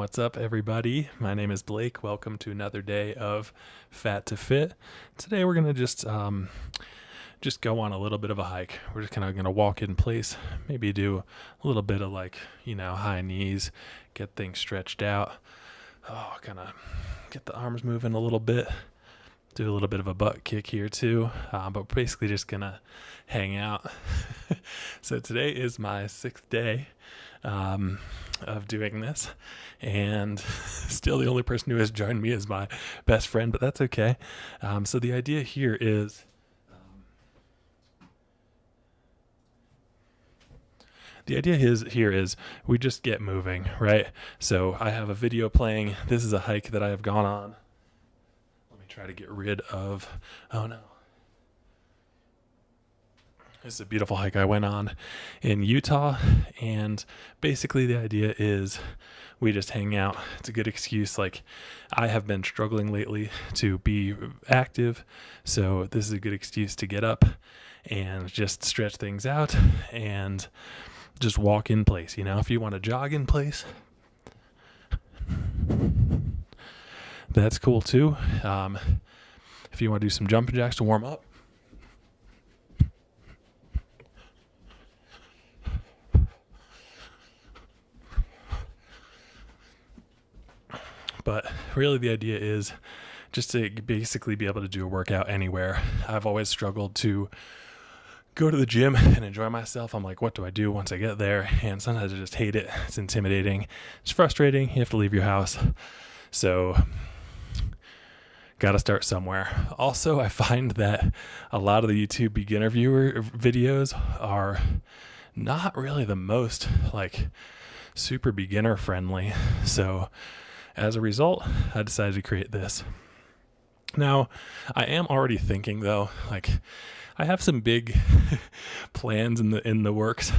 What's up, everybody? My name is Blake. Welcome to another day of Fat to Fit. Today we're gonna just go on a little bit of a hike. We're just kind of gonna walk in place, maybe do a little bit of high knees, get things stretched out. Kind of get the arms moving a little bit. Do a little bit of a butt kick here too, but we're basically just gonna hang out. So today is my 6th day of doing this, and still the only person who has joined me is my best friend, but that's okay. So the idea here is we just get moving, right? So I have a video playing. This is a hike that I have gone on. Let me try to get rid of, oh no. This is a beautiful hike I went on in Utah, and basically the idea is we just hang out. It's a good excuse. Like, I have been struggling lately to be active, so this is a good excuse to get up and just stretch things out and just walk in place. You know, if you want to jog in place, that's cool too. If you want to do some jumping jacks to warm up, but really the idea is just to basically be able to do a workout anywhere. I've always struggled to go to the gym and enjoy myself. I'm like, what do I do once I get there? And sometimes I just hate it. It's intimidating. It's frustrating. You have to leave your house. So got to start somewhere. Also, I find that a lot of the YouTube beginner viewer videos are not really the most super beginner friendly. So as a result, I decided to create this. Now, I am already thinking though, I have some big plans in the works.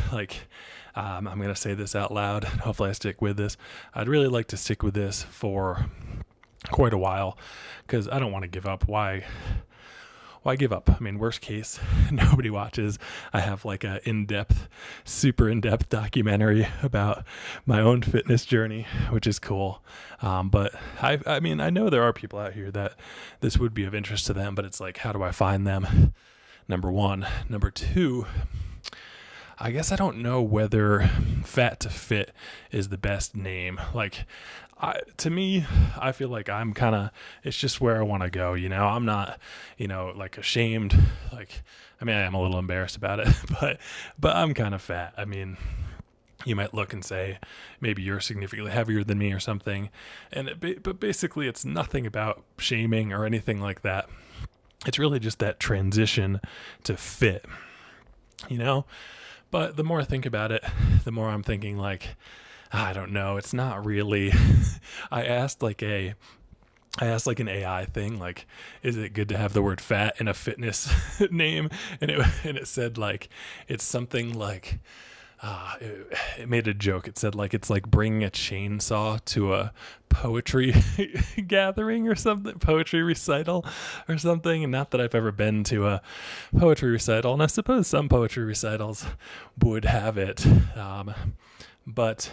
I'm going to say this out loud. Hopefully I stick with this. I'd really like to stick with this for quite a while because I don't want to give up. Why give up? I mean, worst case, nobody watches. I have a super in-depth documentary about my own fitness journey, which is cool. But I know there are people out here that this would be of interest to them, but it's how do I find them? Number one. Number two, I guess I don't know whether Fat to Fit is the best name. To me, I feel like it's just where I want to go. I'm not, ashamed. I am a little embarrassed about it, but I'm kind of fat. I mean, you might look and say, maybe you're significantly heavier than me or something. But basically it's nothing about shaming or anything like that. It's really just that transition to fit, But the more I think about it, the more I'm thinking I don't know. It's not really. I asked an AI thing, is it good to have the word fat in a fitness name? And it said it's something it made a joke. It said it's like bringing a chainsaw to a poetry gathering or something, poetry recital or something. And not that I've ever been to a poetry recital, and I suppose some poetry recitals would have it. But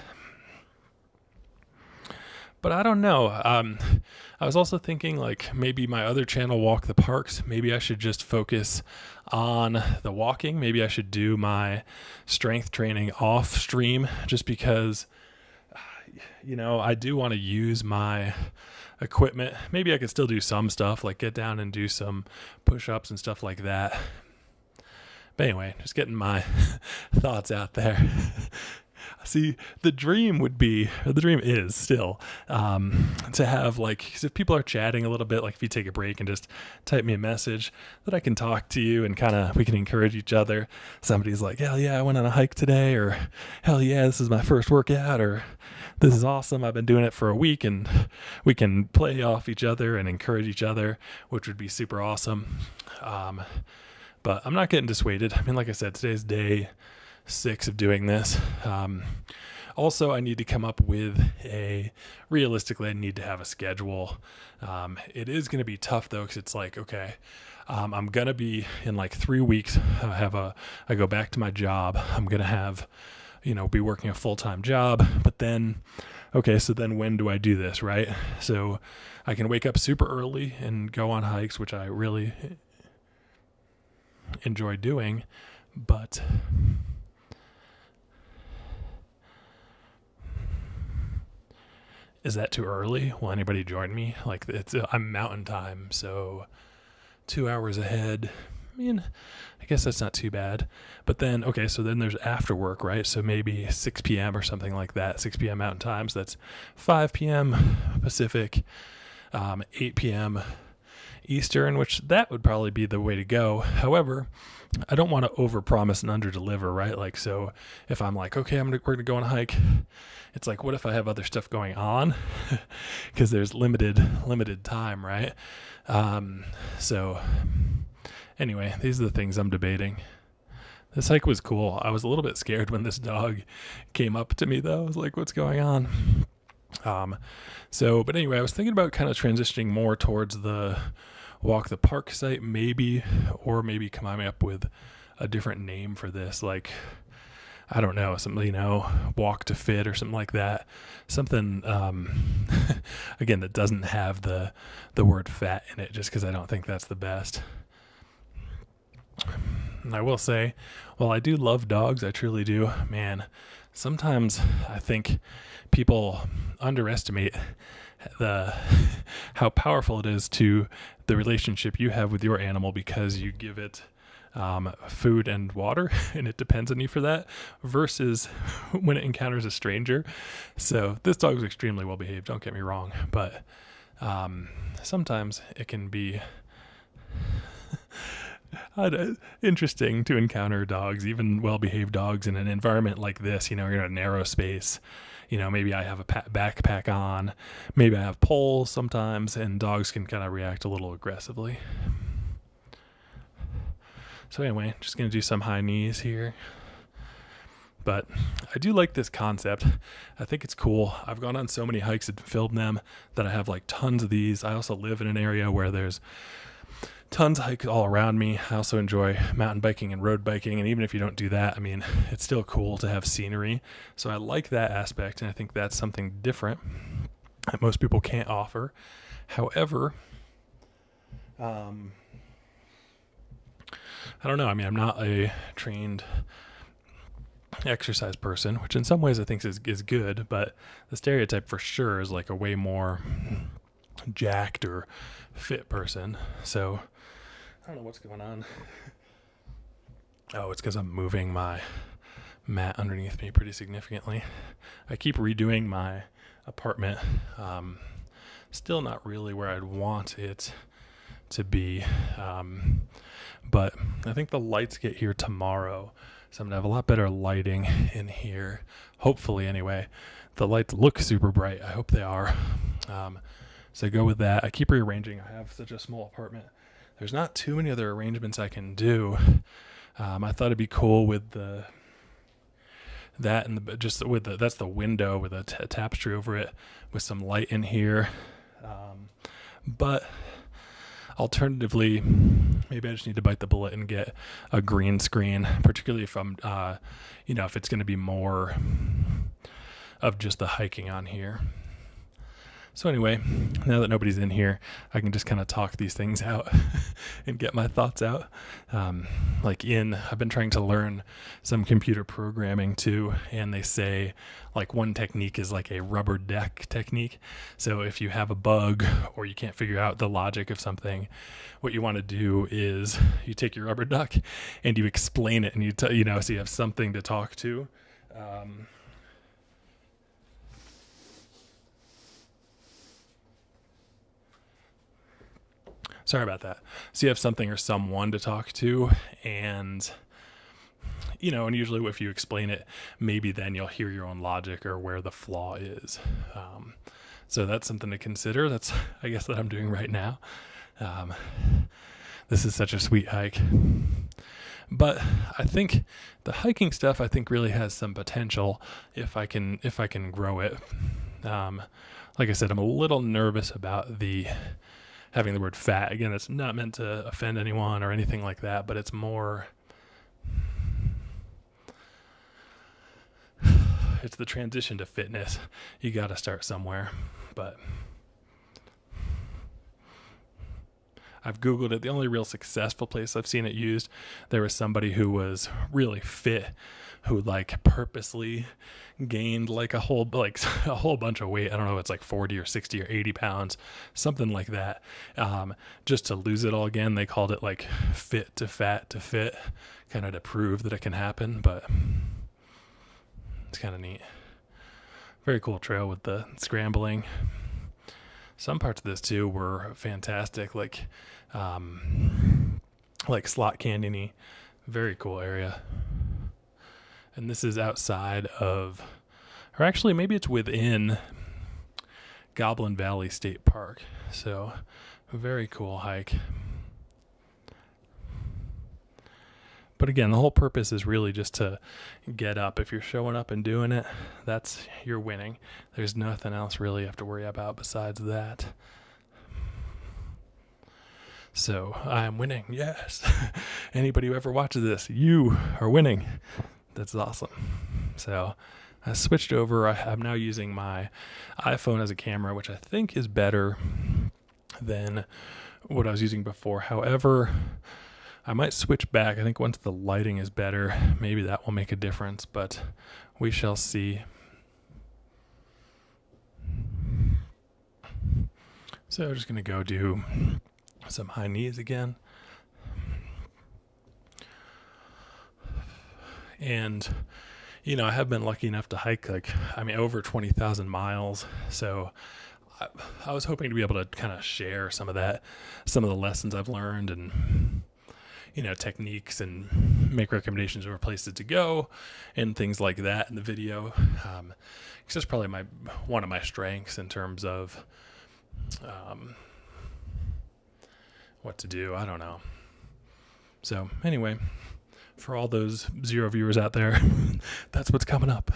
I don't know. I was also thinking maybe my other channel, Walk the Parks, maybe I should just focus on the walking. Maybe I should do my strength training off stream just because, I do want to use my equipment. Maybe I could still do some stuff, get down and do some push-ups and stuff like that. But anyway, just getting my thoughts out there. See, the dream is still to have cause if people are chatting a little bit, if you take a break and just type me a message that I can talk to you and we can encourage each other. Somebody's like, hell yeah, I went on a hike today, or hell yeah, this is my first workout, or this is awesome, I've been doing it for a week, and we can play off each other and encourage each other, which would be super awesome. But I'm not getting dissuaded. I mean, like I said, today's day 6 of doing this. Also, I need to come up with realistically, I need to have a schedule. It is going to be tough though, because it's okay, I'm going to be in 3 weeks. I go back to my job. I'm going to have, be working a full-time job, but then okay, so then when do I do this, right? So I can wake up super early and go on hikes, which I really enjoy doing, but is that too early? Will anybody join me? Like, I'm mountain time, so 2 hours ahead. I mean, I guess that's not too bad. But then, okay, so then there's after work, right? So maybe 6 p.m. or something like that, 6 p.m. Mountain Time. So that's 5 p.m. Pacific, 8 p.m. Eastern, which that would probably be the way to go. However, I don't want to overpromise and underdeliver, right? Like, so if I'm like, okay, we're going to go on a hike, it's like, what if I have other stuff going on? Because there's limited time, right? So anyway, these are the things I'm debating. This hike was cool. I was a little bit scared when this dog came up to me, though. I was like, what's going on? But anyway, I was thinking about kind of transitioning more towards the walk the park site, maybe, or maybe coming up with a different name for this. Like, I don't know, something, walk to fit or something like that. Something, again, that doesn't have the word fat in it, just because I don't think that's the best. And I will say, while I do love dogs, I truly do, man, sometimes I think people underestimate how powerful it is to the relationship you have with your animal, because you give it food and water and it depends on you for that, versus when it encounters a stranger. So this dog is extremely well behaved, don't get me wrong, but sometimes it can be interesting to encounter dogs, even well-behaved dogs, in an environment like this. You're in a narrow space. Maybe I have a backpack on, maybe I have poles sometimes, and dogs can kind of react a little aggressively. So anyway, just going to do some high knees here. But I do like this concept. I think it's cool. I've gone on so many hikes and filmed them that I have like tons of these. I also live in an area where there's tons of hikes all around me. I also enjoy mountain biking and road biking. And even if you don't do that, I mean, it's still cool to have scenery. So I like that aspect. And I think that's something different that most people can't offer. However, I don't know. I mean, I'm not a trained exercise person, which in some ways I think is good, but the stereotype for sure is like a way more jacked or fit person. So I don't know what's going on. Oh, it's because I'm moving my mat underneath me pretty significantly. I keep redoing my apartment. Still not really where I'd want it to be. But I think the lights get here tomorrow, so I'm going to have a lot better lighting in here. Hopefully, anyway. The lights look super bright. I hope they are. So go with that. I keep rearranging. I have such a small apartment. There's not too many other arrangements I can do. I thought it'd be cool with that's the window with a tapestry over it with some light in here. But alternatively, maybe I just need to bite the bullet and get a green screen, particularly if I'm, if it's going to be more of just the hiking on here. So anyway, now that nobody's in here, I can just kind of talk these things out and get my thoughts out. I've been trying to learn some computer programming too, and they say like one technique is like a rubber duck technique. So if you have a bug or you can't figure out the logic of something, what you want to do is you take your rubber duck and you explain it, and so you have something to talk to. Sorry about that. So you have something or someone to talk to, and and usually if you explain it, maybe then you'll hear your own logic or where the flaw is. So that's something to consider. That's, I guess, what I'm doing right now. This is such a sweet hike. But I think the hiking stuff, really has some potential if I can grow it. Like I said, I'm a little nervous about having the word fat. Again, it's not meant to offend anyone or anything like that, but it's more, it's the transition to fitness. You got to start somewhere, but I've Googled it. The only real successful place I've seen it used, there was somebody who was really fit, who like purposely gained like a whole bunch of weight. I don't know, it's like 40 or 60 or 80 pounds, something like that. Just to lose it all again. They called it like fit to fat to fit, kind of to prove that it can happen, but it's kind of neat. Very cool trail with the scrambling. Some parts of this too were fantastic, like slot canyon-y. Very cool area. And this is outside of, or actually maybe it's within Goblin Valley State Park. So very cool hike. But again, the whole purpose is really just to get up. If you're showing up and doing it, you're winning. There's nothing else really you have to worry about besides that. So I'm winning. Yes. Anybody who ever watches this, you are winning. That's awesome. So I switched over. I'm now using my iPhone as a camera, which I think is better than what I was using before. However, I might switch back. I think once the lighting is better, maybe that will make a difference, but we shall see. So I'm just going to go do some high knees again. And, I have been lucky enough to hike over 20,000 miles. So I was hoping to be able to kind of share some of the lessons I've learned and, techniques, and make recommendations of places to go and things like that in the video. Because that's probably one of my strengths in terms of what to do. I don't know. So anyway, for all those 0 viewers out there, that's what's coming up.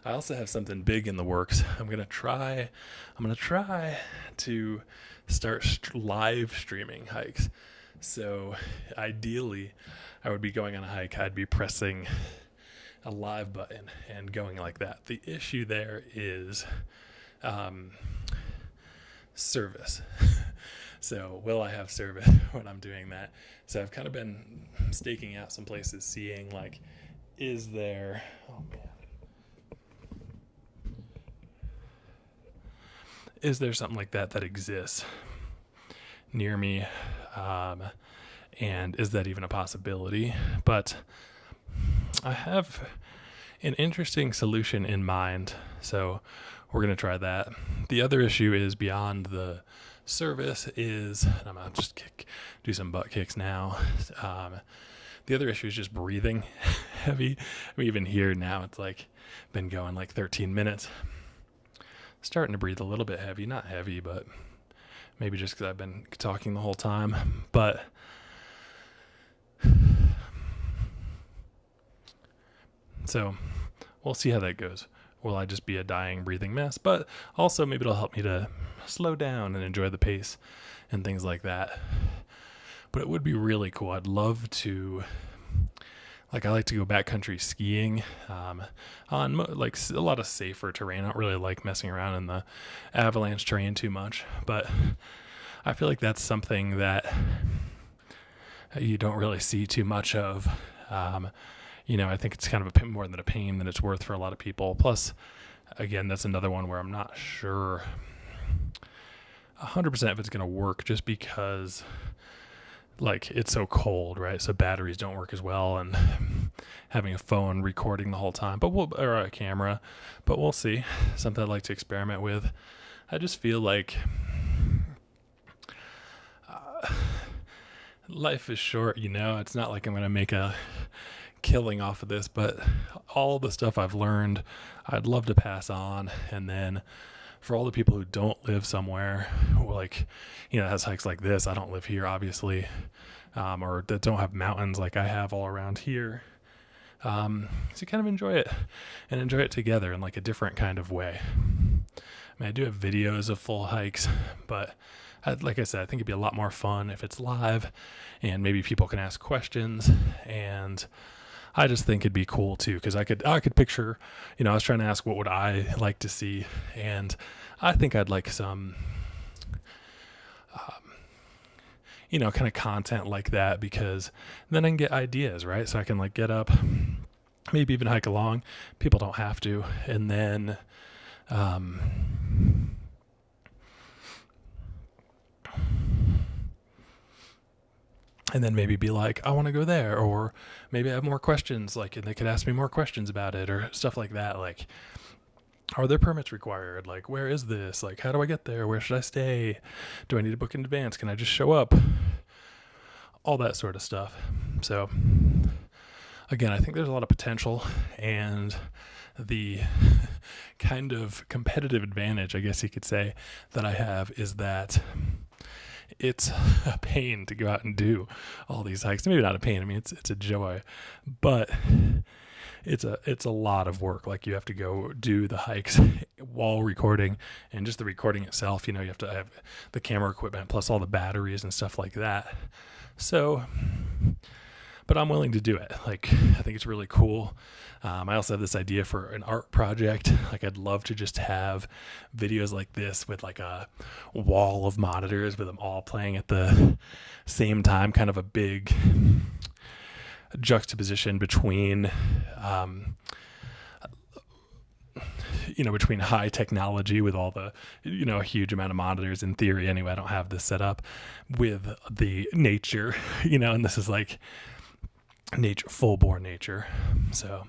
I also have something big in the works. I'm gonna try to start live streaming hikes. So ideally, I would be going on a hike. I'd be pressing a live button and going like that. The issue there is service. So will I have service when I'm doing that? So I've kind of been staking out some places, seeing is there, is there something like that exists near me? And is that even a possibility? But I have an interesting solution in mind, so we're going to try that. The other issue is beyond the service is, and I'm going to just do some butt kicks now. The other issue is just breathing heavy. Even here now, it's been going 13 minutes. Starting to breathe a little bit heavy, not heavy, but maybe just because I've been talking the whole time. But so we'll see how that goes. Will I just be a dying, breathing mess? But also maybe it'll help me to slow down and enjoy the pace and things like that. But it would be really cool. I'd love to, I like to go backcountry skiing on a lot of safer terrain. I don't really like messing around in the avalanche terrain too much, but I feel like that's something that you don't really see too much of. I think it's kind of more than a pain than it's worth for a lot of people. Plus, again, that's another one where I'm not sure 100% if it's going to work, just because it's so cold, right? So batteries don't work as well, and having a phone recording the whole time, or a camera, but we'll see. Something I'd like to experiment with. I just feel like life is short, it's not like I'm going to make a killing off of this, but all the stuff I've learned, I'd love to pass on. And then for all the people who don't live somewhere, has hikes like this, I don't live here, obviously, or that don't have mountains like I have all around here. So you kind of enjoy it together in a different kind of way. I do have videos of full hikes, but like I said, I think it'd be a lot more fun if it's live and maybe people can ask questions, and I just think it'd be cool too, because I could picture, I was trying to ask what would I like to see, and I think I'd like some, kind of content like that, because then I can get ideas, right? So I can like get up, maybe even hike along. People don't have to, and then, maybe be like, I want to go there, or maybe I have more questions, like, and they could ask me more questions about it, or stuff like that. Like, are there permits required? Like, where is this? Like, how do I get there? Where should I stay? Do I need to book in advance? Can I just show up? All that sort of stuff. So, again, I think there's a lot of potential, and the kind of competitive advantage, I guess you could say, that I have is that it's a pain to go out and do all these hikes. Maybe not a pain. I mean, it's a joy, but it's a lot of work. Like, you have to go do the hikes while recording, and just the recording itself, you have to have the camera equipment plus all the batteries and stuff like that. So, but I'm willing to do it. Like, I think it's really cool. I also have this idea for an art project. Like, I'd love to just have videos like this with like a wall of monitors with them all playing at the same time, kind of a big juxtaposition between, between high technology with all the, a huge amount of monitors in theory. Anyway, I don't have this set up, with the nature, and this is like nature, full-bore nature. So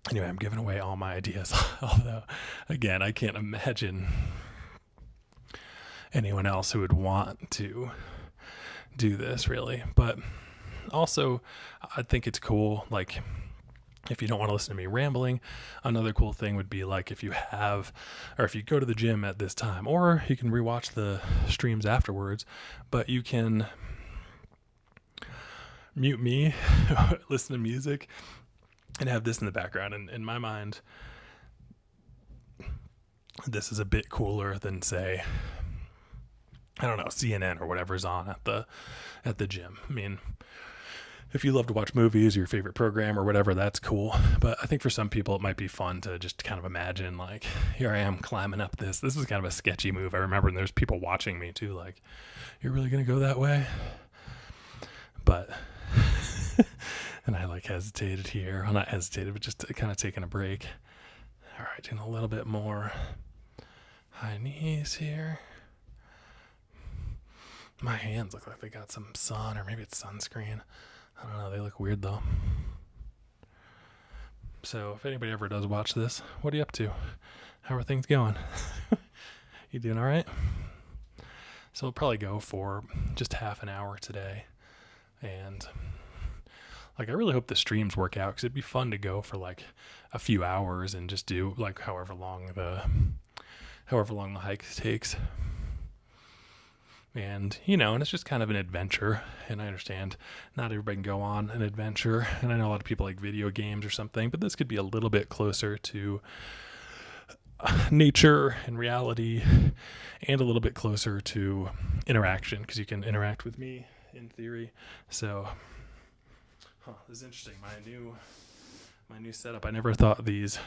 anyway, I'm giving away all my ideas. Although, again, I can't imagine anyone else who would want to do this, really. But also, I think it's cool, like, if you don't want to listen to me rambling, another cool thing would be like, if you go to the gym at this time, or you can rewatch the streams afterwards, but you can mute me, listen to music, and have this in the background. And in my mind, this is a bit cooler than, say, I don't know, CNN or whatever's on at the gym. I mean, if you love to watch movies or your favorite program or whatever, that's cool. But I think for some people, it might be fun to just kind of imagine, like, here I am climbing up this. This was kind of a sketchy move. I remember, and there's people watching me too, like, you're really going to go that way? But, and I like hesitated here. Well, not hesitated, but just kind of taking a break. All right, doing a little bit more high knees here. My hands look like they got some sun, or maybe it's sunscreen. I don't know. They look weird, though. So if anybody ever does watch this, what are you up to? How are things going? You doing all right? So we'll probably go for just half an hour today. And, like, I really hope the streams work out, because it'd be fun to go for, like, a few hours and just do, like, however long the hike takes. And, and it's just kind of an adventure. And I understand not everybody can go on an adventure. And I know a lot of people like video games or something, but this could be a little bit closer to nature and reality, and a little bit closer to interaction, because you can interact with me in theory. So, this is interesting. My new setup. I never thought these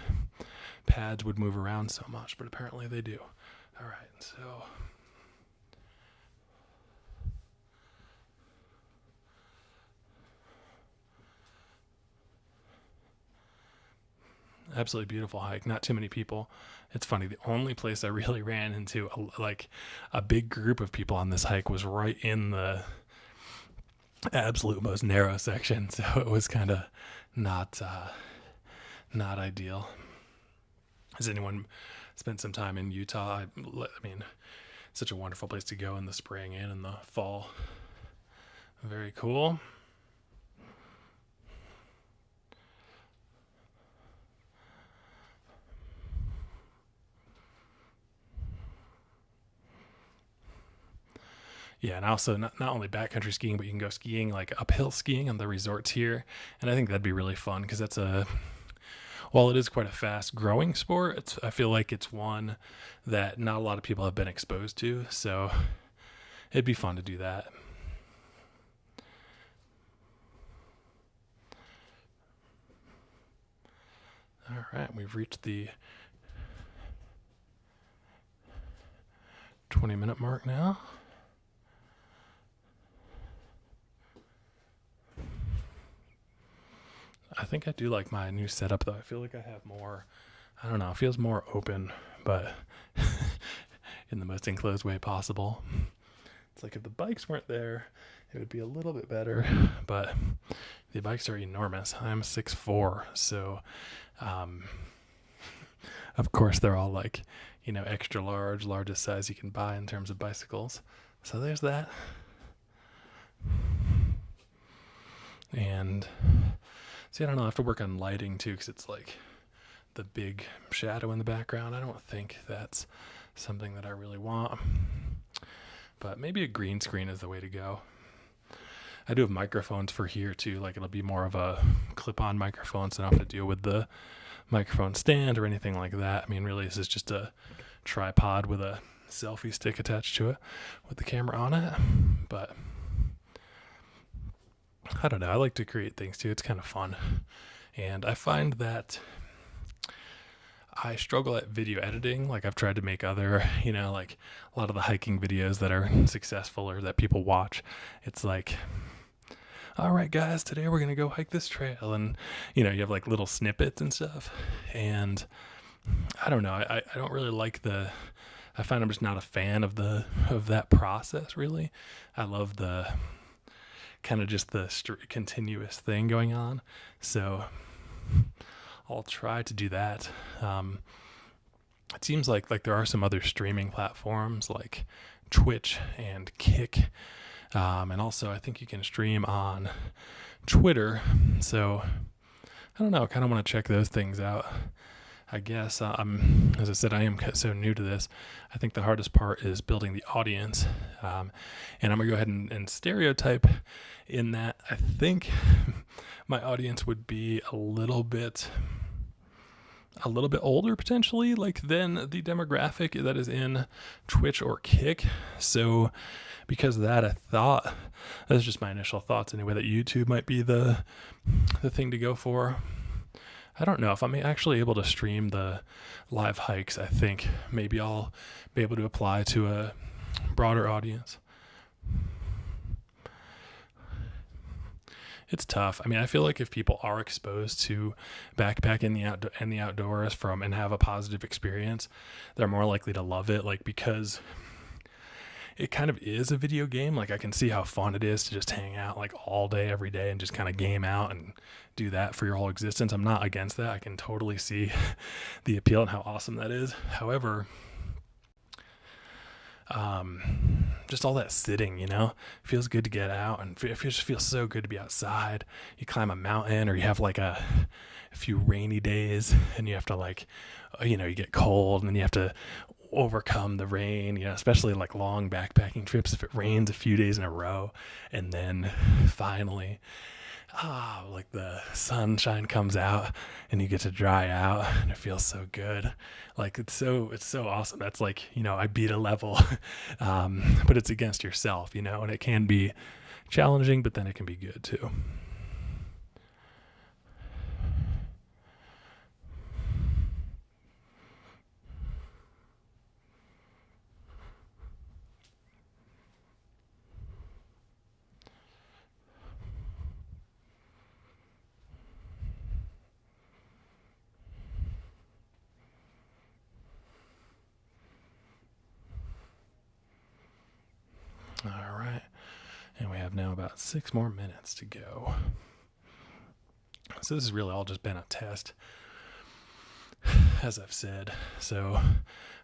pads would move around so much, but apparently they do. All right, so absolutely beautiful hike. Not too many people. It's funny. The only place I really ran into a big group of people on this hike was right in the absolute most narrow section. So it was kind of not ideal. Has anyone spent some time in Utah? I mean, such a wonderful place to go in the spring and in the fall. Very cool. Yeah, and also not only backcountry skiing, but you can go skiing, like uphill skiing on the resorts here. And I think that'd be really fun, because while it is quite a fast growing sport, I feel like it's one that not a lot of people have been exposed to. So it'd be fun to do that. All right, we've reached the 20-minute mark now. I think I do like my new setup though. I feel like I have more, I don't know, it feels more open, but in the most enclosed way possible. It's like if the bikes weren't there, it would be a little bit better, but the bikes are enormous. I'm 6'4", so of course they're all like, extra large, largest size you can buy in terms of bicycles. So there's that. And see, I don't know, I have to work on lighting too, because it's like the big shadow in the background. I don't think that's something that I really want, but maybe a green screen is the way to go. I do have microphones for here too, like it'll be more of a clip-on microphone, so I don't have to deal with the microphone stand or anything like that. I mean, really, this is just a tripod with a selfie stick attached to it with the camera on it, but I don't know. I like to create things too. It's kind of fun. And I find that I struggle at video editing. Like I've tried to make other, like a lot of the hiking videos that are successful or that people watch. It's like, all right, guys, today we're going to go hike this trail. And, you have like little snippets and stuff. And I don't know. I don't really like I find I'm just not a fan of that process really. I love the kind of just the continuous thing going on. So I'll try to do that. It seems like there are some other streaming platforms like Twitch and Kick. And also I think you can stream on Twitter. So I don't know, I kind of want to check those things out. I guess, as I said, I am so new to this. I think the hardest part is building the audience. And I'm going to go ahead and stereotype in that I think my audience would be a little bit older potentially, like than the demographic that is in Twitch or Kick. So because of that, I thought, that's just my initial thoughts anyway, that YouTube might be the thing to go for. I don't know if I'm actually able to stream the live hikes. I think maybe I'll be able to apply to a broader audience. It's tough. I mean, I feel like if people are exposed to backpack in the outdoors and have a positive experience, they're more likely to love it. Like, because it kind of is a video game. Like, I can see how fun it is to just hang out like all day, every day, and just kind of game out and do that for your whole existence. I'm not against that. I can totally see the appeal and how awesome that is. However, just all that sitting, feels good to get out, and it just feels so good to be outside. You climb a mountain, or you have like a few rainy days, and you have to you get cold, and then you have to overcome the rain, especially like long backpacking trips, if it rains a few days in a row, and then finally like the sunshine comes out and you get to dry out, and it feels so good. Like it's so awesome. That's like, I beat a level, but it's against yourself, and it can be challenging, but then it can be good too. All right. And we have now about 6 more minutes to go. So this has really all just been a test, as I've said. So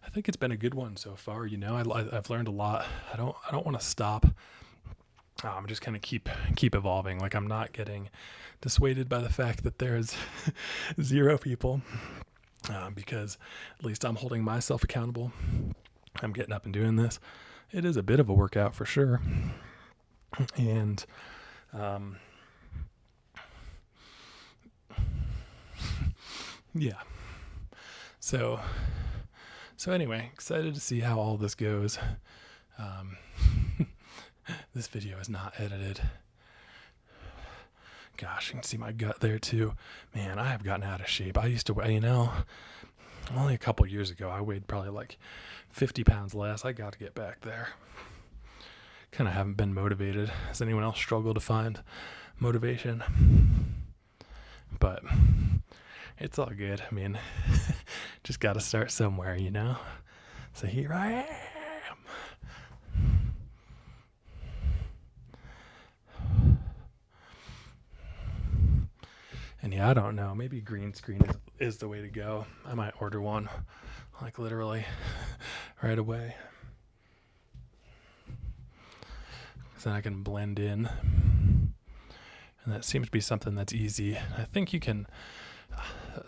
I think it's been a good one so far. I've learned a lot. I don't want to stop. I'm just kind of keep evolving. Like, I'm not getting dissuaded by the fact that there's 0 people, because at least I'm holding myself accountable. I'm getting up and doing this. It is a bit of a workout for sure. And, yeah. So anyway, excited to see how all this goes. This video is not edited. Gosh, you can see my gut there too. Man, I have gotten out of shape. I used to weigh, only a couple years ago, I weighed probably like 50 pounds less. I got to get back there. Kind of haven't been motivated. Has anyone else struggled to find motivation? But it's all good. I mean, just got to start somewhere, So here I am. And yeah, I don't know. Maybe green screen is the way to go. I might order one, like literally right away. So then I can blend in. And that seems to be something that's easy. I think you can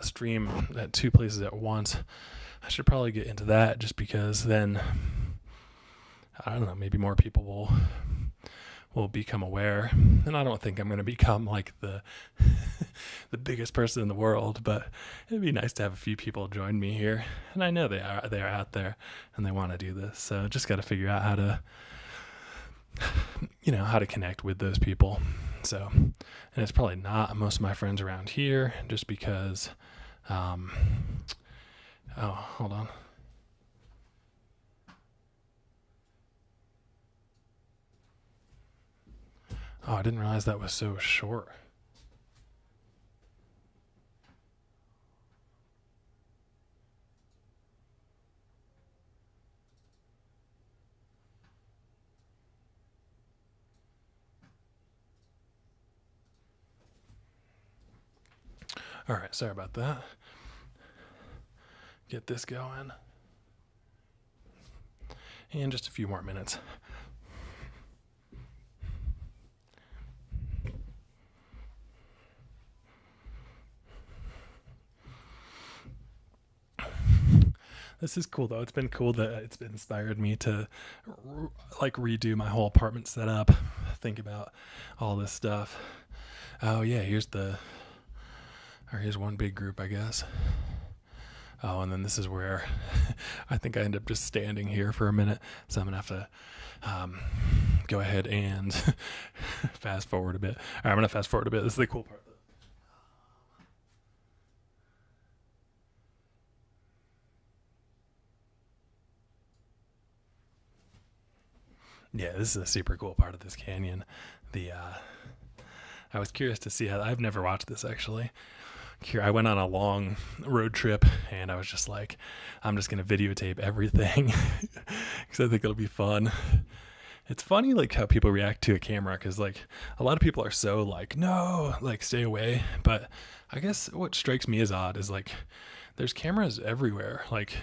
stream at 2 places at once. I should probably get into that just because then, I don't know, maybe more people will become aware. And I don't think I'm going to become like the the biggest person in the world, but it'd be nice to have a few people join me here. And I know they are out there and they want to do this. So just got to figure out how to connect with those people. So, and it's probably not most of my friends around here just because, oh, hold on. Oh, I didn't realize that was so short. All right, sorry about that. Get this going. And just a few more minutes. This is cool though. It's been cool that it's inspired me to redo my whole apartment setup, think about all this stuff. Oh yeah, here's one big group, I guess. Oh, and then this is where I think I end up just standing here for a minute. So I'm going to have to go ahead and fast forward a bit. All right, I'm going to fast forward a bit. This is the cool part. Yeah, this is a super cool part of this canyon. I was curious to see how. I've never watched this actually. I went on a long road trip and I was just like, I'm just going to videotape everything because I think it'll be fun. It's funny like how people react to a camera because like a lot of people are so like, no, like stay away. But I guess what strikes me as odd is like there's cameras everywhere, like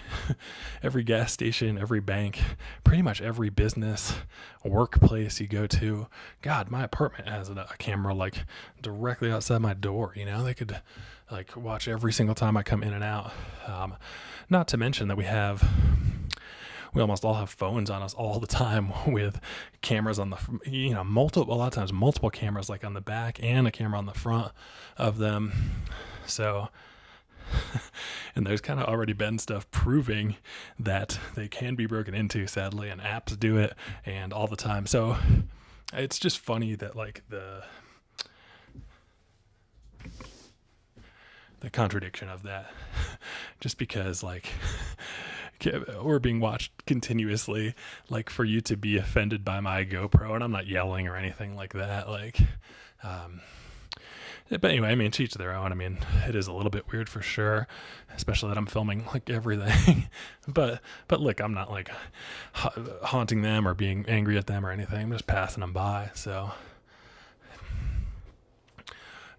every gas station, every bank, pretty much every business, workplace you go to. God, my apartment has a camera like directly outside my door. They could like watch every single time I come in and out. Not to mention that we almost all have phones on us all the time with cameras on the, a lot of times multiple cameras like on the back and a camera on the front of them. So, and there's kind of already been stuff proving that they can be broken into, sadly, and apps do it and all the time. So it's just funny that like the contradiction of that, just because like we're being watched continuously, like for you to be offended by my GoPro, and I'm not yelling or anything like that, like, but anyway, I mean, to each their own. I mean, it is a little bit weird for sure, especially that I'm filming like everything, but look, I'm not like haunting them or being angry at them or anything. I'm just passing them by. So,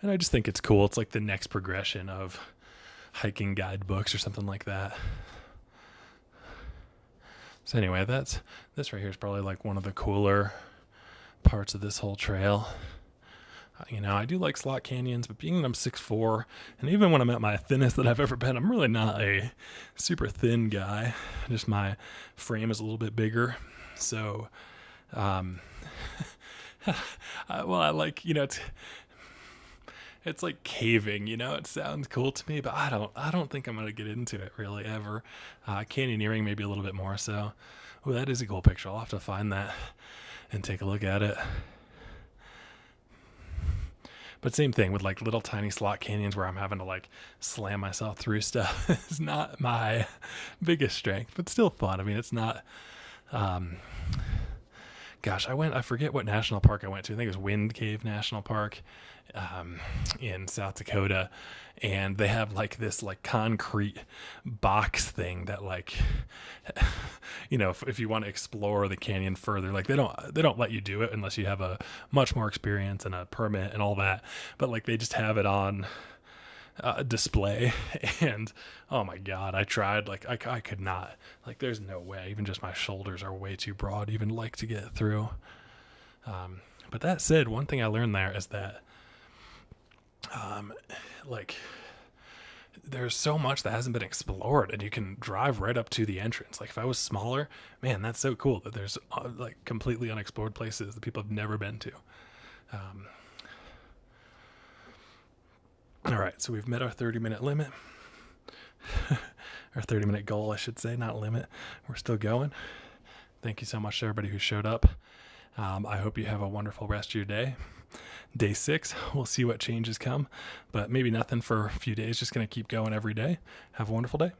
and I just think it's cool. It's like the next progression of hiking guidebooks or something like that. So anyway, this right here is probably like one of the cooler parts of this whole trail. I do like slot canyons, but being I'm 6'4", and even when I'm at my thinnest that I've ever been, I'm really not a super thin guy. Just my frame is a little bit bigger. So, well, I like, it's like caving, it sounds cool to me, but I don't think I'm going to get into it really ever. Canyoneering maybe a little bit more so. Oh, that is a cool picture. I'll have to find that and take a look at it. But same thing with like little tiny slot canyons where I'm having to like slam myself through stuff. It's not my biggest strength, but still fun. I mean, it's not. Um, Gosh, I forget what national park I went to. I think it was Wind Cave National Park in South Dakota. And they have like this like concrete box thing that like, if you want to explore the canyon further, like they don't let you do it unless you have a much more experience and a permit and all that. But like they just have it on display. And oh my god, I tried, like I could not, like there's no way, even just my shoulders are way too broad even like to get through. But that said, one thing I learned there is that like there's so much that hasn't been explored, and you can drive right up to the entrance. Like if I was smaller, man, that's so cool that there's like completely unexplored places that people have never been to. All right, so we've met our 30-minute limit. Our 30-minute goal, I should say, not limit. We're still going. Thank you so much to everybody who showed up. I hope you have a wonderful rest of your day. Day 6, we'll see what changes come, but maybe nothing for a few days. Just going to keep going every day. Have a wonderful day.